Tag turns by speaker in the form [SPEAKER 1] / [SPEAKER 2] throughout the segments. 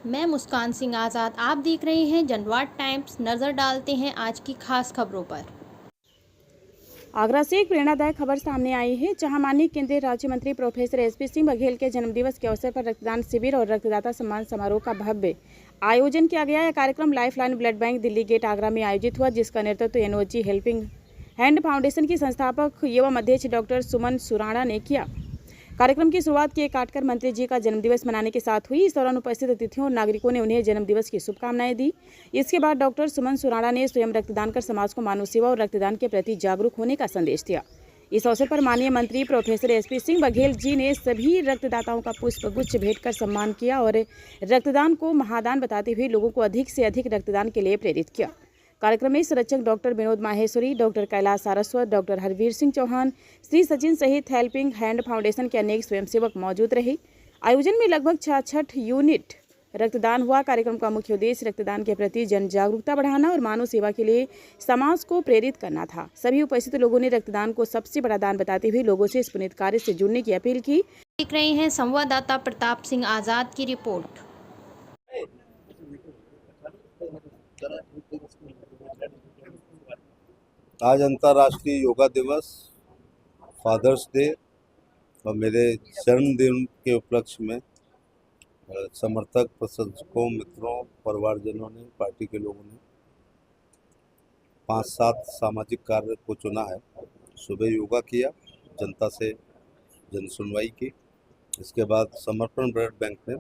[SPEAKER 1] मैं मुस्कान सिंह आज़ाद। आप देख रहे हैं जनवाद टाइम्स। नज़र डालते हैं आज की खास खबरों पर।
[SPEAKER 2] आगरा से एक प्रेरणादायक खबर सामने आई है, जहां माननीय केंद्रीय राज्य मंत्री प्रोफेसर एसपी सिंह बघेल के जन्मदिवस के अवसर पर रक्तदान शिविर और रक्तदाता सम्मान समारोह का भव्य आयोजन किया गया। यह कार्यक्रम lifeline blood bank Delhi Gate Agra में आयोजित हुआ, जिसका नेतृत्व एनओजी हेल्पिंग हैंड फाउंडेशन की संस्थापक एवं अध्यक्ष डॉक्टर सुमन सुराणा ने किया। कार्यक्रम की शुरुआत केक काटकर मंत्री जी का जन्मदिवस मनाने के साथ हुई। इस दौरान उपस्थित अतिथियों और नागरिकों ने उन्हें जन्मदिवस की शुभकामनाएं दी। इसके बाद डॉक्टर सुमन सुराणा ने स्वयं रक्तदान कर समाज को मानव सेवा और रक्तदान के प्रति जागरूक होने का संदेश दिया। इस अवसर पर माननीय मंत्री प्रोफेसर एसपी सिंह बघेल जी ने सभी रक्तदाताओं का पुष्पगुच्छ भेंट कर सम्मान किया और रक्तदान को महादान बताते हुए लोगों को अधिक से अधिक रक्तदान के लिए प्रेरित किया। कार्यक्रम में संरक्षक doctor Vinod Maheshwari, doctor Kailash Saraswat, doctor Harveer Singh Chauhan, Shri Sachin सहित हेल्पिंग हैंड फाउंडेशन के अनेक स्वयंसेवक मौजूद रहे। आयोजन में लगभग 66 यूनिट रक्तदान हुआ। कार्यक्रम का मुख्य उद्देश्य रक्तदान के प्रति जन जागरूकता बढ़ाना और मानव सेवा के लिए समाज को प्रेरित करना था। सभी उपस्थित लोगों ने रक्तदान को सबसे बड़ा दान बताते हुए लोगों से इस पुनीत कार्य से जुड़ने की अपील की।
[SPEAKER 1] देख रहे हैं संवाददाता प्रताप सिंह आज़ाद की रिपोर्ट।
[SPEAKER 3] आज अंतर्राष्ट्रीय योगा दिवस, फादर्स डे और मेरे जन्मदिन के उपलक्ष्य में समर्थक, प्रशंसकों, मित्रों, परिवारजनों ने, पार्टी के लोगों ने 5-7 सामाजिक कार्य को चुना है। सुबह योगा किया, जनता से जन सुनवाई की। इसके बाद समर्पण ब्लड बैंक ने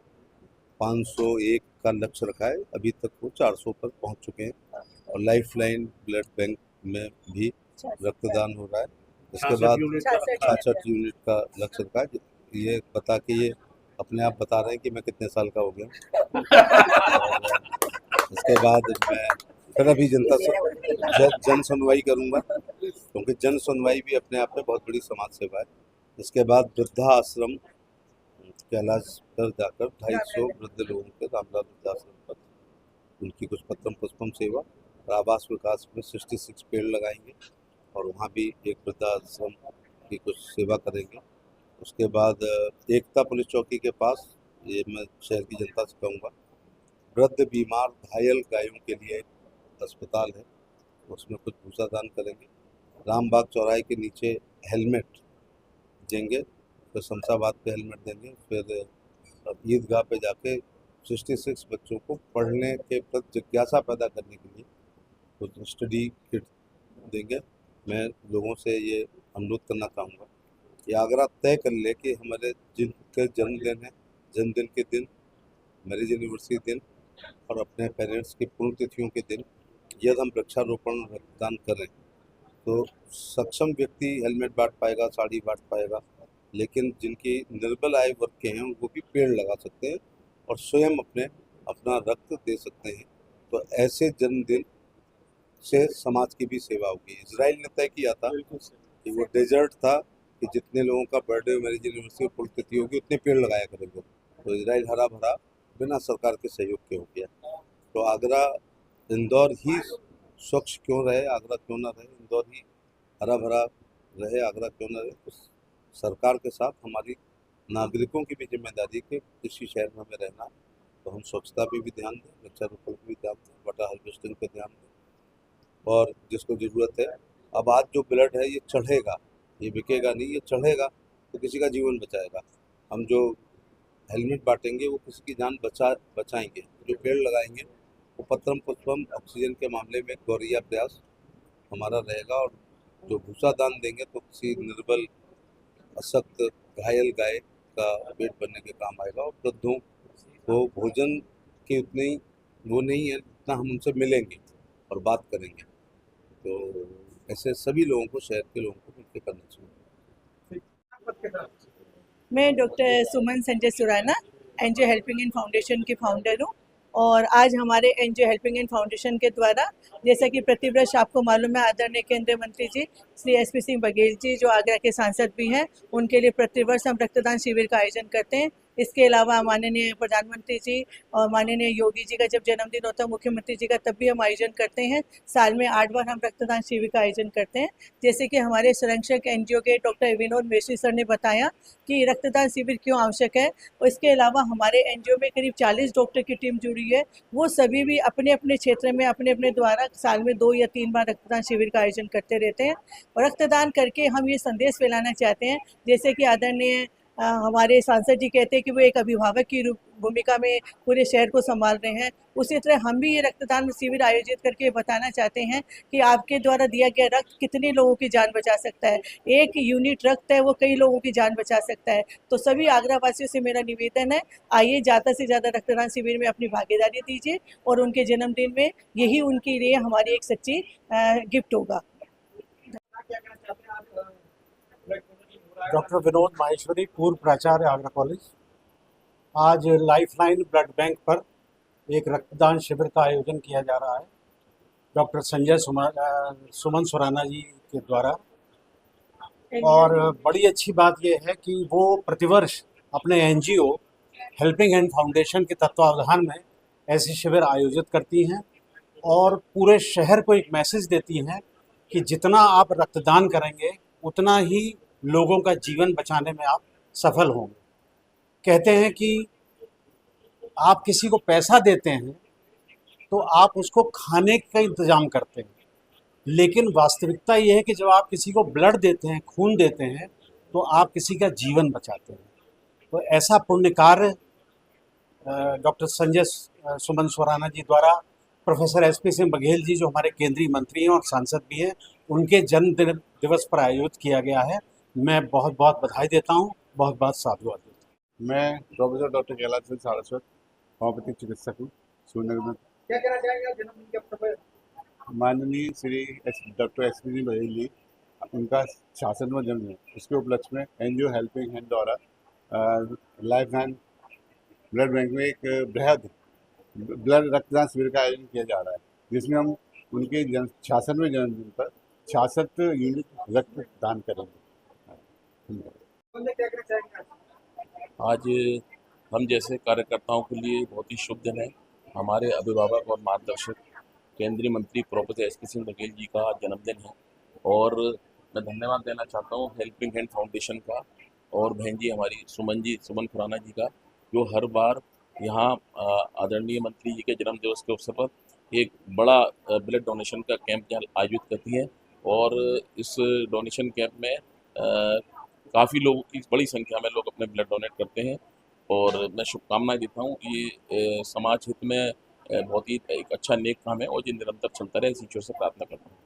[SPEAKER 3] 501 का लक्ष्य रखा है, अभी तक वो 400 पर पहुंच चुके हैं और लाइफलाइन ब्लड बैंक में भी रक्तदान हो रहा है। इसके बाद 66 यूनिट का लक्ष्य रखा है। ये बता के ये अपने आप बता रहे हैं कि मैं कितने साल का हो गया। इसके बाद मैं फिर अभी जनता से जन सुनवाई करूँगा, क्योंकि जन सुनवाई भी अपने आप में बहुत बड़ी समाज सेवा है। इसके बाद वृद्धाश्रम कैलाश पर जाकर 250 वृद्ध लोगों के रामलाल वृद्धाश्रम पर उनकी कुछ पत्रम पुष्पम सेवा और आवास विकास में 66 पेड़ लगाएंगे और वहाँ भी एक वृद्धाश्रम की कुछ सेवा करेंगे। उसके बाद एकता पुलिस चौकी के पास, ये मैं शहर की जनता से कहूँगा, वृद्ध बीमार घायल गायों के लिए अस्पताल है, उसमें कुछ भूसा दान करेंगे। रामबाग चौराहे के नीचे हेलमेट देंगे, फिर शमशाबाद पे हेलमेट देंगे, फिर ईदगाह पे जाके 66 बच्चों को पढ़ने के प्रति जिज्ञासा पैदा करने के लिए कुछ स्टडी किट देंगे। मैं लोगों से ये अनुरोध करना चाहूँगा कि आगरा तय कर ले कि हमारे जिनके जन्मदिन है, जन्मदिन के दिन, मैरिज एनिवर्सरी दिन और अपने पेरेंट्स की पुण्यतिथियों के दिन यदि हम वृक्षारोपण रक्तदान करें तो सक्षम व्यक्ति हेलमेट बांट पाएगा, साड़ी बांट पाएगा, लेकिन जिनकी निर्बल आय वर्ग के हैं वो भी पेड़ लगा सकते हैं और स्वयं अपना रक्त दे सकते हैं। तो ऐसे जन्मदिन से समाज की भी सेवा होगी। इजराइल ने तय किया था कि वो डेजर्ट था कि जितने लोगों का बर्थडे, मैरिज एनिवर्सरी, पुण्यतिथि होगी उतने पेड़ लगाया करेंगे। तो इजराइल हरा भरा बिना सरकार के सहयोग के हो गया। तो आगरा, इंदौर ही स्वच्छ क्यों रहे, आगरा क्यों ना रहे, इंदौर ही हरा भरा रहे, आगरा क्यों ना रहे। तो सरकार के साथ हमारी नागरिकों की भी जिम्मेदारी कि किसी शहर में हमें रहना है तो हम स्वच्छता पे भी ध्यान दें, वृक्षारोपण पर भी ध्यान दें, वाटर हार्वेस्टिंग पे ध्यान दें। और जिसको ज़रूरत है, अब आज जो ब्लड है ये चढ़ेगा, ये बिकेगा नहीं, ये चढ़ेगा तो किसी का जीवन बचाएगा। हम जो हेलमेट बांटेंगे वो किसी की जान बचाएंगे। जो पेड़ लगाएंगे वो पत्रम पुष्पम ऑक्सीजन के मामले में गौरैया प्रयास हमारा रहेगा। और जो भूसा दान देंगे तो किसी निर्बल, अशक्त, घायल गाय का पेट भरने के काम आएगा। और वृद्धों को भोजन की उतनी वो नहीं है जितना हम उनसे मिलेंगे और बात करेंगे। तो ऐसे सभी लोगों को, शहर के लोगों को मिलकर करना चाहिए।
[SPEAKER 4] मैं doctor Suman Sanjay Surana, NGO helping hand foundation की फाउंडर हूँ। और आज हमारे एनजीओ हेल्पिंग हैंड फाउंडेशन के द्वारा, जैसा कि प्रतिवर्ष आपको मालूम है, आदरणीय केंद्रीय मंत्री जी श्री एसपी सिंह बघेल जी जो आगरा के सांसद भी हैं, उनके लिए प्रतिवर्ष हम रक्तदान शिविर का आयोजन करते हैं। इसके अलावा माननीय प्रधानमंत्री जी और माननीय योगी जी का जब जन्मदिन होता है, मुख्यमंत्री जी का, तब भी हम आयोजन करते हैं। साल में 8 बार हम रक्तदान शिविर का आयोजन करते हैं। जैसे कि हमारे संरक्षक एनजीओ के डॉक्टर विनोद मेश्री सर ने बताया कि रक्तदान शिविर क्यों आवश्यक है, और इसके अलावा हमारे एनजीओ में करीब 40 डॉक्टर की टीम जुड़ी है। वो सभी भी अपने अपने क्षेत्र में अपने अपने द्वारा साल में 2 या 3 बार रक्तदान शिविर का आयोजन करते रहते हैं। और रक्तदान करके हम ये संदेश फैलाना चाहते हैं, जैसे कि आदरणीय हमारे सांसद जी कहते हैं कि वो एक अभिभावक की भूमिका में पूरे शहर को संभाल रहे हैं, उसी तरह हम भी ये रक्तदान शिविर आयोजित करके बताना चाहते हैं कि आपके द्वारा दिया गया रक्त कितने लोगों की जान बचा सकता है। एक यूनिट रक्त है, वो कई लोगों की जान बचा सकता है। तो सभी आगरा वासियों से मेरा निवेदन है, आइए ज़्यादा से ज़्यादा रक्तदान शिविर में अपनी भागीदारी दीजिए, और उनके जन्मदिन में यही उनके लिए हमारी एक सच्ची गिफ्ट होगा।
[SPEAKER 5] डॉक्टर विनोद माहेश्वरी, पूर्व प्राचार्य आगरा कॉलेज। आज लाइफलाइन ब्लड बैंक पर एक रक्तदान शिविर का आयोजन किया जा रहा है डॉक्टर संजय सुमन सुराना जी के द्वारा। और बड़ी अच्छी बात यह है कि वो प्रतिवर्ष अपने एनजीओ हेल्पिंग हैंड फाउंडेशन के तत्वावधान में ऐसे शिविर आयोजित करती हैं और पूरे शहर को एक मैसेज देती हैं कि जितना आप रक्तदान करेंगे उतना ही लोगों का जीवन बचाने में आप सफल होंगे। कहते हैं कि आप किसी को पैसा देते हैं तो आप उसको खाने का इंतज़ाम करते हैं, लेकिन वास्तविकता ये है कि जब आप किसी को ब्लड देते हैं, खून देते हैं, तो आप किसी का जीवन बचाते हैं। तो ऐसा पुण्य कार्य डॉक्टर संजय सुमन सुराना जी द्वारा प्रोफेसर एसपी सिंह बघेल जी, जो हमारे केंद्रीय मंत्री हैं और सांसद भी हैं, उनके जन्म दिवस पर आयोजित किया गया है। मैं बहुत बहुत बधाई देता हूँ, बहुत बहुत साधुवाद देता हूँ।
[SPEAKER 3] मैं professor doctor Kailash Singh Saraswat, homeopathic चिकित्सक हूँ, श्रीनगर में।
[SPEAKER 6] क्या कहना चाहेंगे आप जन्मदिन के अवसर पर?
[SPEAKER 3] माननीय श्री डॉक्टर एसपी सिंह बघेल जी, उनका 66वां जन्मदिन, उसके उपलक्ष्य में एनजीओ हेल्पिंग हैंड द्वारा लाइफ लाइन ब्लड बैंक में एक बृहद ब्लड रक्तदान शिविर का आयोजन किया जा रहा है, जिसमें हम उनके 66वें जन्मदिन पर 66 यूनिट रक्त दान करेंगे।
[SPEAKER 6] क्या कहना चाहेंगे
[SPEAKER 7] आज हम जैसे कार्यकर्ताओं के लिए बहुत ही शुभ दिन है। हमारे अभिभावक और मार्गदर्शक केंद्रीय मंत्री प्रोफेसर एसपी सिंह बघेल जी का जन्मदिन है, और मैं धन्यवाद देना चाहता हूँ हेल्पिंग हैंड फाउंडेशन का और बहन जी हमारी सुमन खुराना जी का, जो हर बार यहाँ आदरणीय मंत्री जी के जन्म दिवस के अवसर पर एक बड़ा ब्लड डोनेशन का कैंप आयोजित करती है। और इस डोनेशन कैंप में काफ़ी लोगों की बड़ी संख्या में लोग अपने ब्लड डोनेट करते हैं, और मैं शुभकामनाएं देता हूँ कि समाज हित में बहुत ही एक अच्छा नेक काम है और ये निरंतर चलता रहे, इस ईश्वर से प्रार्थना करता हूँ।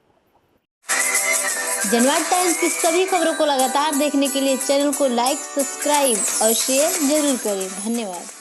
[SPEAKER 1] जनवाद टाइम्स की सभी खबरों को लगातार देखने के लिए चैनल को लाइक, सब्सक्राइब और शेयर जरूर करें। धन्यवाद।